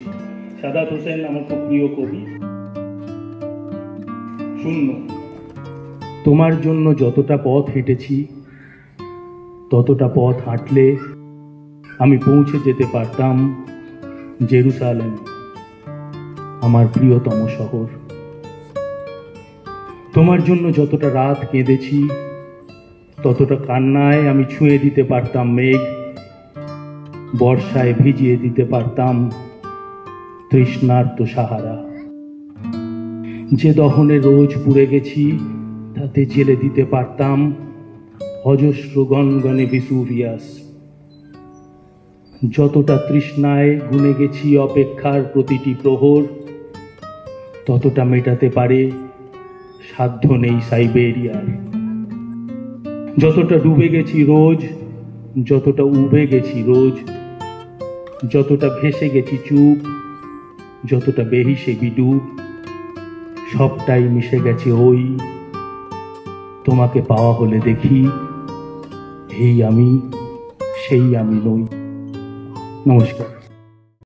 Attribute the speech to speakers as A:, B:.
A: সাদাত হোসেন আমার খুব প্রিয় কবি। শূন্য। তোমার জন্য যতটা পথ হেঁটেছি, ততটা পথ হাঁটলে আমি পৌঁছে যেতে পারতাম জেরুসালেম, আমার প্রিয়তম শহর। তোমার জন্য যতটা রাত কেঁদেছি, ততটা কান্নায় আমি ছুঁয়ে দিতে পারতাম মেঘ, বর্ষায় ভিজিয়ে দিতে পারতাম তৃষ্ণার্ত সাহারা। যে দহনে রোজ পুড়ে গেছি, তাতে জেলে দিতে পারতাম অজস্র গনগনে ভিসুভিয়াস। যতটা তৃষ্ণায় গুনে গেছি অপেক্ষার প্রতিটি প্রহর, ততটা মেটাতে পারে সাধ্য নেই সাইবেরিয়ার। যতটা ডুবে গেছি রোজ, যতটা উবে গেছি রোজ, যতটা ভেসে গেছি চুপ, যতটা বেহিসে বিডুব, সবটাই মিশে গেছে ওই তোমাকে পাওয়া হলে দেখি এই আমি সেই আমি নই। নমস্কার।